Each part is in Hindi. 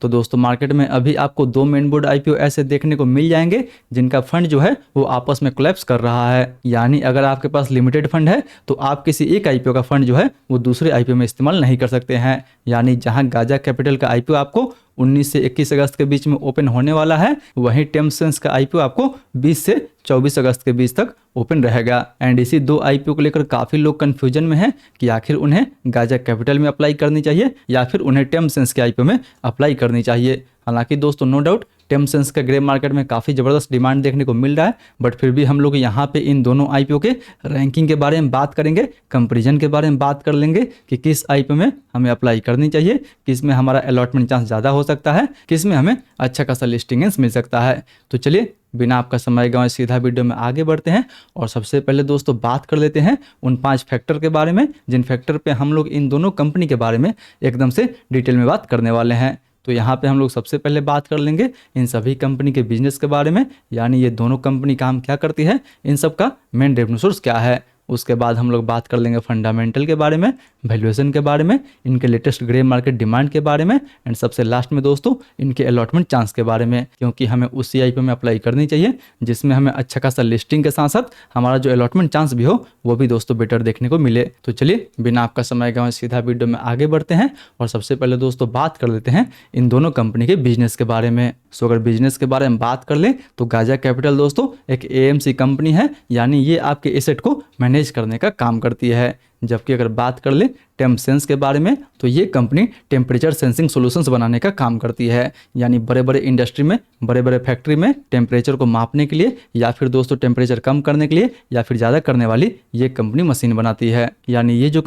तो दोस्तों मार्केट में अभी आपको दो मेन बोर्ड आईपीओ ऐसे देखने को मिल जाएंगे जिनका फंड जो है वो आपस में कोलैप्स कर रहा है। यानी अगर आपके पास लिमिटेड फंड है तो आप किसी एक आईपीओ का फंड जो है वो दूसरे आईपीओ में इस्तेमाल नहीं कर सकते हैं। यानी जहां गाजा कैपिटल का आईपीओ आपको 19 से 21 अगस्त के बीच में ओपन होने वाला है, वहीं टेमसेंस का आईपीओ आपको 20 से 24 अगस्त के बीच तक ओपन रहेगा। एंड इसी दो आईपीओ को लेकर काफ़ी लोग कंफ्यूजन में हैं कि आखिर उन्हें गाजा कैपिटल में अप्लाई करनी चाहिए या फिर उन्हें टेमसेंस के आईपीओ में अप्लाई करनी चाहिए। हालांकि दोस्तों नो डाउट टेमसेंस का ग्रे मार्केट में काफ़ी ज़बरदस्त डिमांड देखने को मिल रहा है, बट फिर भी हम लोग यहाँ पे इन दोनों आईपीओ के रैंकिंग के बारे में बात करेंगे, कंपैरिजन के बारे में बात कर लेंगे कि किस आईपीओ में हमें अप्लाई करनी चाहिए, किस में हमारा अलॉटमेंट चांस ज़्यादा हो सकता है, किस में हमें अच्छा खासा लिस्टिंग्स मिल सकता है। तो चलिए बिना आपका समय गंवाए सीधा वीडियो में आगे बढ़ते हैं और सबसे पहले दोस्तों बात कर लेते हैं उन 5 फैक्टर के बारे में जिन फैक्टर पे हम लोग इन दोनों कंपनी के बारे में एकदम से डिटेल में बात करने वाले हैं। तो यहाँ पे हम लोग सबसे पहले बात कर लेंगे इन सभी कंपनी के बिजनेस के बारे में, यानी ये दोनों कंपनी काम क्या करती है, इन सब का मेन रेवेन्यू सोर्स क्या है। उसके बाद हम लोग बात कर लेंगे फंडामेंटल के बारे में, वैल्यूएशन के बारे में, इनके लेटेस्ट ग्रे मार्केट डिमांड के बारे में एंड सबसे लास्ट में दोस्तों इनके अलॉटमेंट चांस के बारे में, क्योंकि हमें उसी आईपीओ में अप्लाई करनी चाहिए जिसमें हमें अच्छा खासा लिस्टिंग के साथ साथ हमारा जो अलॉटमेंट चांस भी हो वो भी दोस्तों बेटर देखने को मिले। तो चलिए बिना आपका समय गंवाए सीधा वीडियो में आगे बढ़ते हैं और सबसे पहले दोस्तों बात कर लेते हैं इन दोनों कंपनी के बिजनेस के बारे में। सो अगर बिजनेस के बारे में बात कर ले तो गाजा कैपिटल दोस्तों एक एएमसी कंपनी है, यानी ये आपके एसेट को मैनेज करने का काम करती है। जबकि अगर बात कर ले टेमसेंस के बारे में तो ये कंपनी टेम्परेचर सेंसिंग सॉल्यूशंस बनाने का काम करती है, यानी बड़े बड़े इंडस्ट्री में, बड़े बड़े फैक्ट्री में टेम्परेचर को मापने के लिए या फिर दोस्तों टेम्परेचर कम करने के लिए या फिर ज़्यादा करने वाली ये कंपनी मशीन बनाती है। यानी ये जो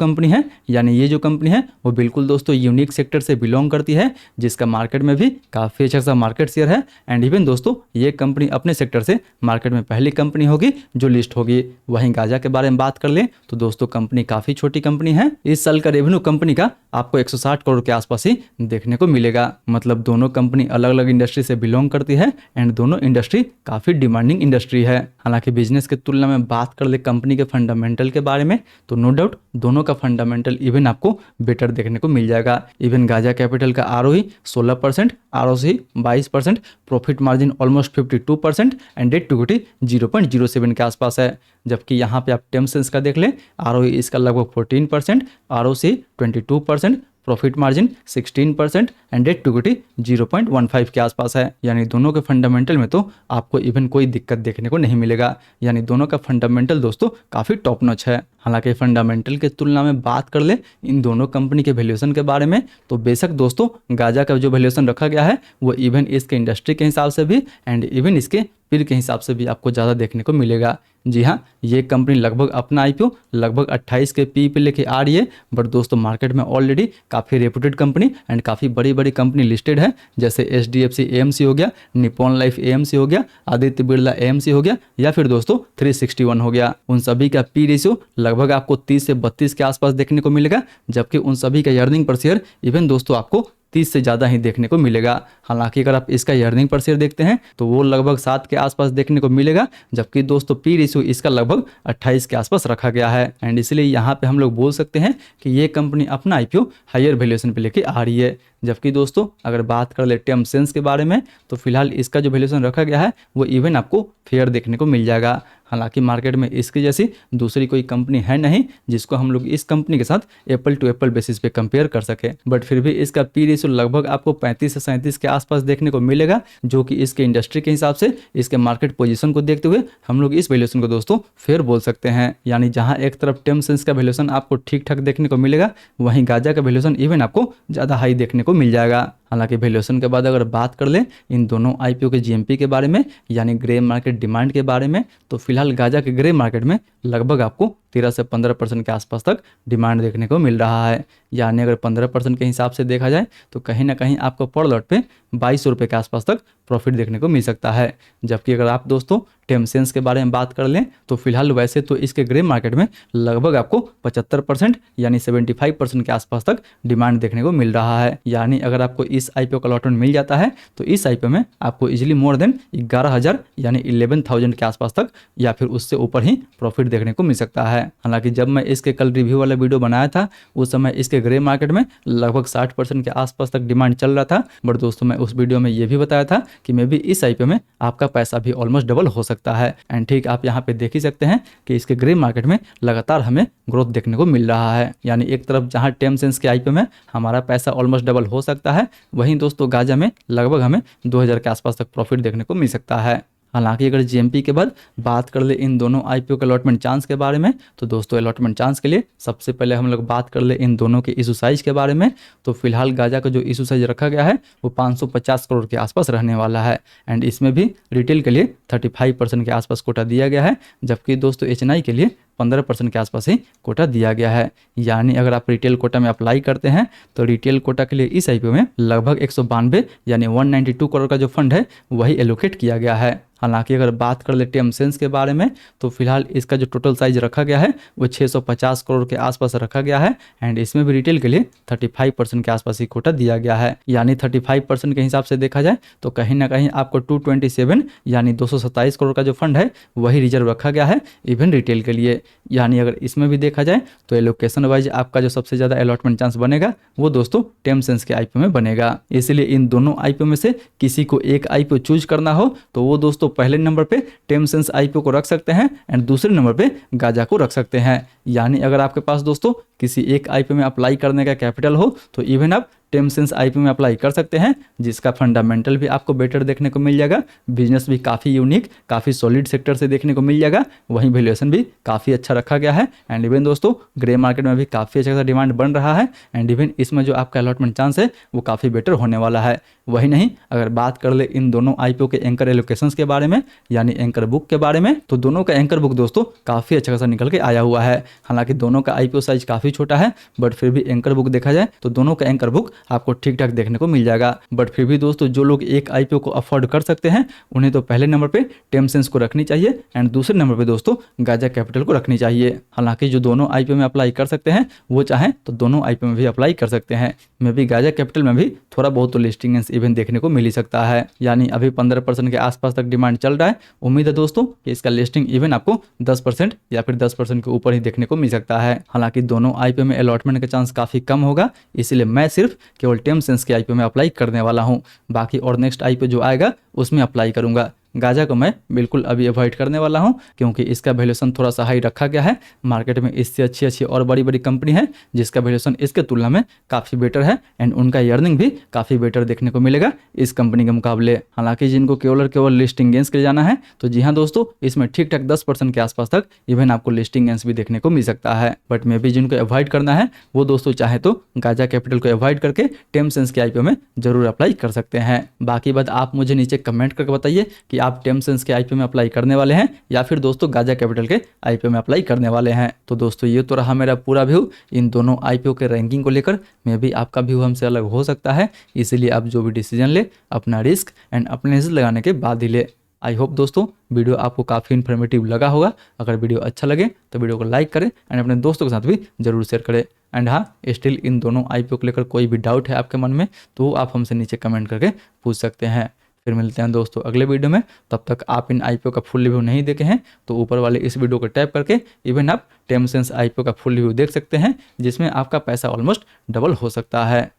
कंपनी है वो बिल्कुल दोस्तों यूनिक सेक्टर से बिलोंग करती है जिसका मार्केट में भी काफ़ी अच्छा सा मार्केट शेयर है। एंड इवन दोस्तों ये कंपनी अपने सेक्टर से मार्केट में पहली कंपनी होगी जो लिस्ट होगी। वहीं गाजा के बारे में बात कर लें तो दोस्तों कंपनी काफ़ी छोटी कंपनी है। इस साल का रेवेन्यू कंपनी का आपको 160 करोड़ के आसपास ही देखने को मिलेगा। मतलब दोनों कंपनी अलग अलग इंडस्ट्री से बिलोंग करती है एंड दोनों इंडस्ट्री काफ़ी डिमांडिंग इंडस्ट्री है। हालांकि बिजनेस के तुलना में बात कर ले कंपनी के फंडामेंटल के बारे में तो नो डाउट दोनों का फंडामेंटल इवन आपको बेटर देखने को मिल जाएगा। इवन गाजा कैपिटल का ROE 16%, ROC 22%, profit margin almost 52% and debt to equity 0.07 के आसपास है। जबकि यहाँ पे आप टेमसेंस का देख लें, आरओई इसका लगभग 14%, ROC 22%, profit margin 16% and debt to equity 0.15 के आसपास है। यानी दोनों के फंडामेंटल में तो आपको इवन कोई दिक्कत देखने को नहीं मिलेगा, यानी दोनों का फंडामेंटल दोस्तों काफ़ी टॉप नॉच है। हालांकि फंडामेंटल के तुलना में बात कर ले इन दोनों कंपनी के वैल्यूएशन के बारे में तो बेशक दोस्तों गाजा का जो वैल्यूएशन रखा गया है वो इवन इसके इंडस्ट्री के हिसाब से भी एंड इवन इसके पीर के हिसाब से भी आपको ज़्यादा देखने को मिलेगा। जी हाँ, ये कंपनी लगभग अपना आईपीओ लगभग 28 के पी पे लेके आ रही है, बट दोस्तों मार्केट में ऑलरेडी काफ़ी रेपुटेड कंपनी एंड काफ़ी बड़ी बड़ी कंपनी लिस्टेड है, जैसे एचडीएफसी एएमसी हो गया, निप्पॉन लाइफ एएमसी हो गया, आदित्य बिरला एएमसी हो गया या फिर दोस्तों 361 हो गया। उन सभी का पी रेशियो लगभग आपको 30 से 32 के आसपास देखने को मिलेगा, जबकि उन सभी का अर्निंग पर शेयर इवन दोस्तों आपको 30 से ज़्यादा ही देखने को मिलेगा। हालांकि अगर आप इसका अर्निंग पर शेयर देखते हैं तो वो लगभग 7 के आसपास देखने को मिलेगा, जबकि दोस्तों पी रेशियो इसका लगभग 28 के आसपास रखा गया है। एंड इसलिए यहाँ पे हम लोग बोल सकते हैं कि ये कंपनी अपना आईपीओ हायर वैल्यूएशन पे लेके आ रही है। जबकि दोस्तों अगर बात कर ले टेमसेंस के बारे में तो फिलहाल इसका जो वैल्यूएशन रखा गया है वो इवन आपको फेयर देखने को मिल जाएगा। हालांकि मार्केट में इसकी जैसी दूसरी कोई कंपनी है नहीं जिसको हम लोग इस कंपनी के साथ एप्पल टू एप्पल बेसिस पे कंपेयर कर सके, बट फिर भी इसका पी रेशियो लगभग आपको 35 से 37 के आसपास देखने को मिलेगा, जो कि इसके इंडस्ट्री के हिसाब से इसके मार्केट पोजीशन को देखते हुए हम लोग इस वैल्यूएशन को दोस्तों फेयर बोल सकते हैं। यानी जहां एक तरफ टेमसेंस का वैल्यूएशन आपको ठीक ठाक देखने को मिलेगा, वहीं गाजा का वैल्यूएशन इवन आपको ज़्यादा हाई देखने को मिल जाएगा। हालांकि वैल्यूएशन के बाद अगर बात कर लें इन दोनों आईपीओ के जीएमपी के बारे में, यानी ग्रे मार्केट डिमांड के बारे में, तो फिलहाल गाजा के ग्रे मार्केट में लगभग आपको 13 से 15% के आसपास तक डिमांड देखने को मिल रहा है। यानी अगर 15% के हिसाब से देखा जाए तो कहीं ना कहीं आपको पर लॉट पे 2200 रुपये के आसपास तक प्रॉफिट देखने को मिल सकता है। जबकि अगर आप दोस्तों टेमसेंस के बारे में बात कर लें तो फिलहाल वैसे तो इसके ग्रे मार्केट में लगभग आपको 75% यानी 75% के आसपास तक डिमांड देखने को मिल रहा है। यानी अगर आपको इस आईपीओ का अलॉटमेंट मिल जाता है तो इस आईपीओ में आपको इजीली मोर देन 11,000 यानी 11,000 के आसपास तक या फिर उससे ऊपर ही प्रॉफिट देखने को मिल सकता है। है। हालांकि जब मैं इसके कल रिव्यू वाला वीडियो बनाया था उस समय इसके ग्रे मार्केट में लगभग 60% के आसपास तक डिमांड चल रहा था। बट दोस्तों मैं उस वीडियो में ये भी बताया था कि मे भी इस आईपीओ में आपका पैसा भी ऑलमोस्ट डबल हो सकता है। एंड ठीक आप यहाँ पे देख ही सकते हैं कि इसके ग्रे मार्केट में लगातार हमें ग्रोथ देखने को मिल रहा है। यानी एक तरफ जहाँ टेमसेंस के आईपीओ में हमारा पैसा ऑलमोस्ट डबल हो सकता है, वहीं दोस्तों गाजा में लगभग हमें 2000 के आसपास तक प्रॉफिट देखने को मिल सकता है। हालांकि अगर जीएमपी के बाद बात कर ले इन दोनों आईपीओ के अलॉटमेंट चांस के बारे में, तो दोस्तों अलॉटमेंट चांस के लिए सबसे पहले हम लोग बात कर ले इन दोनों के इशू साइज के बारे में। तो फिलहाल गाजा का जो इशू साइज रखा गया है वो 550 करोड़ के आसपास रहने वाला है। एंड इसमें भी रिटेल के लिए 35% के आसपास कोटा दिया गया है, जबकि दोस्तों एचएनआई के लिए 15% के आसपास ही कोटा दिया गया है। यानी अगर आप रिटेल कोटा में अप्लाई करते हैं तो रिटेल कोटा के लिए इस आईपीओ में लगभग 192 यानी 192 करोड़ का जो फंड है वही एलोकेट किया गया है। हालांकि अगर बात कर ले टेमसेंस के बारे में तो फिलहाल इसका जो टोटल साइज रखा गया है वो 650 करोड़ के आसपास रखा गया है। एंड इसमें भी रिटेल के लिए 35% के आसपास ही कोटा दिया गया है। यानी 35% के हिसाब से देखा जाए तो कहीं ना कहीं आपको 227 यानी 227 करोड़ का जो फंड है वही रिजर्व रखा गया है इवन रिटेल के लिए। यानी अगर इसमें भी देखा जाए तो एलोकेशन वाइज आपका जो सबसे ज़्यादा अलॉटमेंट चांस बनेगा वो दोस्तों टेमसेंस के आईपीओ में बनेगा। इसलिए इन दोनों आईपीओ में से किसी को एक आईपीओ चूज करना हो तो वो दोस्तों पहले नंबर पे टेमसेंस आईपीओ को रख सकते हैं एंड दूसरे नंबर पे गाजा को रख सकते हैं। यानी अगर आपके पास दोस्तों किसी एक आईपीओ में अप्लाई करने का कैपिटल हो तो इवन आप टेमसेंस आईपीओ में अप्लाई कर सकते हैं, जिसका फंडामेंटल भी आपको बेटर देखने को मिल जाएगा, बिजनेस भी काफ़ी यूनिक काफ़ी सॉलिड सेक्टर से देखने को मिल जाएगा, वहीं वैल्यूएशन भी काफ़ी अच्छा रखा गया है। एंड इवन दोस्तों ग्रे मार्केट में भी काफ़ी अच्छा डिमांड बन रहा है। एंड इवन इसमें जो आपका अलॉटमेंट चांस है वो काफ़ी बेटर होने वाला है। वही नहीं अगर बात कर ले इन दोनों आईपीओ के एंकर एलोकेशंस के बारे में यानी एंकर बुक के बारे में, तो दोनों का एंकर बुक दोस्तों काफ़ी अच्छा खासा निकल के आया हुआ है। हालांकि दोनों का आईपीओ साइज काफ़ी छोटा है बट फिर भी एंकर बुक देखा जाए तो दोनों का एंकर बुक आपको ठीक ठाक देखने को मिल जाएगा। बट फिर भी दोस्तों जो लोग एक आईपीओ को अफोर्ड कर सकते हैं उन्हें तो पहले नंबर पे टेमसेंस को रखनी चाहिए एंड दूसरे नंबर पे दोस्तों गाजा कैपिटल को रखनी चाहिए। हालांकि जो दोनों आईपीओ में अप्लाई कर सकते हैं वो चाहें तो दोनों आईपीओ में भी अप्लाई कर सकते हैं। मे भी गाजा कैपिटल में भी थोड़ा बहुत तो लिस्टिंग इवेंट देखने को मिल ही सकता है। यानी अभी 15% के आसपास तक डिमांड चल रहा है। उम्मीद है दोस्तों कि इसका लिस्टिंग इवेंट आपको 10% या फिर 10% के ऊपर ही देखने को मिल सकता है। हालांकि दोनों आईपीओ में अलॉटमेंट का चांस काफ़ी कम होगा, इसलिए मैं सिर्फ केवल टेमसेंस के आईपीओ में अप्लाई करने वाला हूं। बाकी और नेक्स्ट आईपीओ जो आएगा उसमें अप्लाई करूंगा। गाजा को मैं बिल्कुल अभी अवॉइड करने वाला हूं क्योंकि इसका वैल्यूएशन थोड़ा सा हाई रखा गया है। मार्केट में इससे अच्छी अच्छी और बड़ी बड़ी कंपनी है जिसका वैल्यूएशन इसके तुलना में काफ़ी बेटर है एंड उनका अर्निंग भी काफ़ी बेटर देखने को मिलेगा इस कंपनी के मुकाबले। हालांकि जिनको केवल लिस्टिंग गेंस के लिए जाना है तो जी हाँ दोस्तों इसमें ठीक ठाक 10% के आसपास तक इवन आपको लिस्टिंग गेंस भी देखने को मिल सकता है। बट मे भी जिनको अवॉइड करना है वो दोस्तों चाहे तो गाजा कैपिटल को अवॉइड करके टेमसेंस के आईपीओ में जरूर अप्लाई कर सकते हैं। बाकी बात आप मुझे नीचे कमेंट करके बताइए कि आप टेमसेंस के आईपीओ में अप्लाई करने वाले हैं या फिर दोस्तों गाजा कैपिटल के आईपीओ में अप्लाई करने वाले हैं। तो दोस्तों ये तो रहा मेरा पूरा व्यू इन दोनों आईपीओ के रैंकिंग को लेकर। मे भी आपका व्यू हमसे अलग हो सकता है, इसीलिए आप जो भी डिसीजन ले अपना रिस्क एंड अपने नजर लगाने के बाद ही ले। आई होप दोस्तों वीडियो आपको काफ़ी इन्फॉर्मेटिव लगा होगा। अगर वीडियो अच्छा लगे तो वीडियो को लाइक करें एंड अपने दोस्तों के साथ भी जरूर शेयर करें। एंड हाँ स्टिल इन दोनों आईपीओ को लेकर कोई भी डाउट है आपके मन में तो आप हमसे नीचे कमेंट करके पूछ सकते हैं। फिर मिलते हैं दोस्तों अगले वीडियो में। तब तक आप इन आईपीओ का फुल रिव्यू नहीं देखे हैं तो ऊपर वाले इस वीडियो को टैप करके इवन आप टेमसेंस आईपीओ का फुल रिव्यू देख सकते हैं जिसमें आपका पैसा ऑलमोस्ट डबल हो सकता है।